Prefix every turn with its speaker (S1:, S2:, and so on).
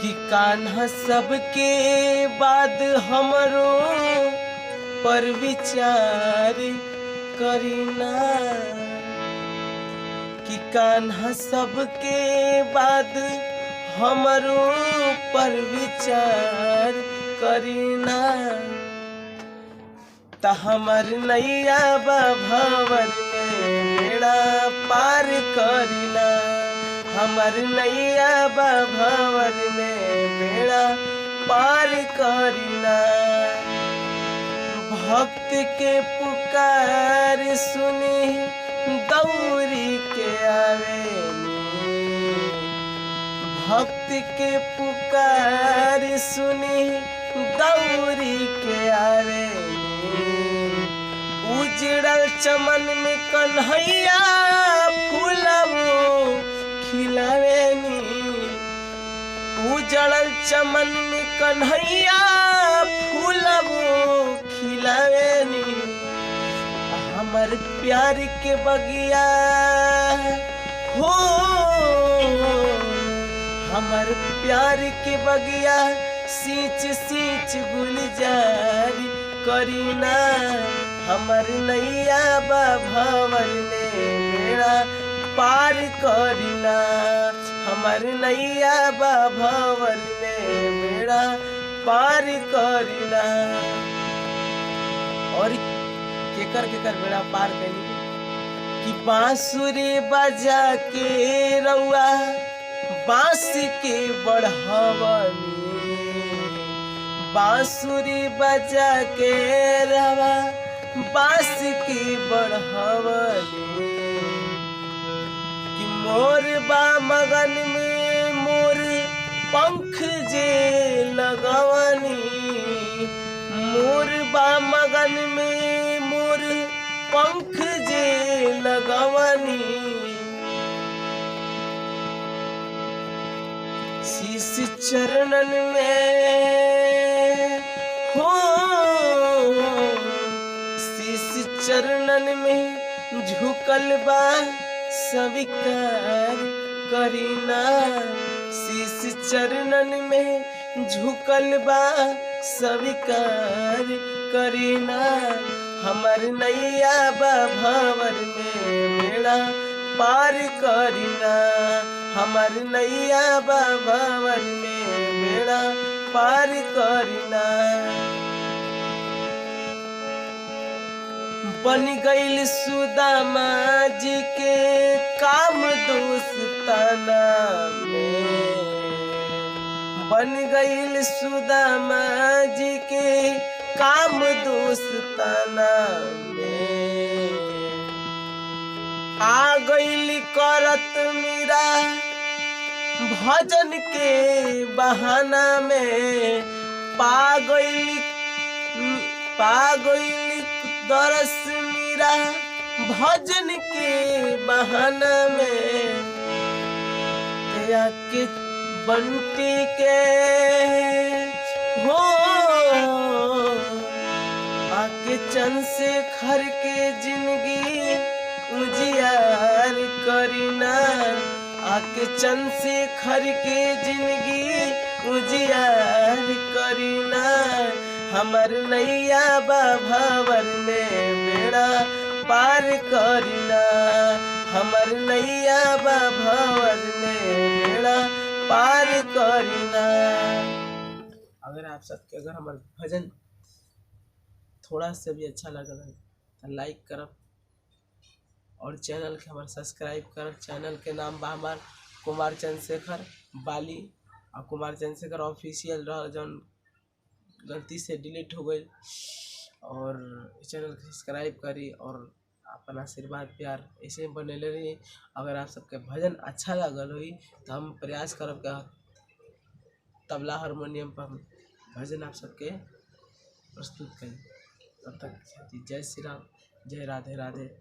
S1: कि कान्हा सबके बाद हमरो पर विचार करीना। कि कान्हा सबके बाद हमरो पर विचार करीना। त हमर नैया बा भंवर में बेड़ा पार करीना। हमर नैया बा भंवर में बेड़ा पार करीना। भक्त के पुकार सुनी दौड़ी के आवेनी। भक्त के पुकार सुनी दौड़ी के आवेनी। उजड़ल चमन में कन्हैया फूलबो खिलावेनी। उजड़ल चमन में कन्हैया फूलबो खिलावेनी। हमर प्यार के बगिया हो, हमर प्यार के बगिया सींच सींच गुलजार करीना। हमर नैया बा भंवर में बेड़ा पार करीना। हमर नैया बा भंवर में बेड़ा पार करीना। और केकर केकर बेड़ा पार करी कि बांसुरी बजा के रउआ बांस के बढ़ावनी। बांसुरी बजा के रवा बांस के बढ़ावनी। कि मोर बा मगन में मोर पंख जे लगवनी। मोर बा मगन में मोर पंख जे लगवनी। शीश चरणन में हो, शीश चरणन में झुकल बा स्वीकार करीना। शीश चरणन में झुकल बा स्वीकार करीना। हमर नैया बा भंवर में बेड़ा पार करीना। हमर नैया बा भंवर में बेड़ा पार करीना। बन गईल सुदामा जी के काम दोस्ताना में। बन गईल सुदामा जी के काम दोस्ताना में। आ गईल करत मीरा भजन के बहाना में। पा गईल दरस मीरा भजन के बहाना में। तेरा के बंटी के हो आके चंद से खर के जिंदगी उजियार करीना। आके चंद से खर के जिंदगी उजियार करीना। हमर नैया बा भंवर में बेड़ा पार करीना। हमर नैया बा भंवर में बेड़ा पार करीना। अगर आप सबके अगर हमार भजन थोड़ा सा भी अच्छा लगल है तो लाइक करब और चैनल के हमार सब्सक्राइब करब। चैनल के नाम बा हमार कुमार चंद्रशेखर बाली और कुमार चंद्रशेखर ऑफिशियल रहा जौन गलती से डिलीट हो गई। और चैनल को सब्सक्राइब करी और अपन आशीर्वाद प्यार ऐसे बनेले रही। अगर आप सबके भजन अच्छा लगल हुई तो हम प्रयास करब का तबला हारमोनियम पर हम भजन आप सबके प्रस्तुत करें। तब तक जय श्री राम, जय राधे राधे।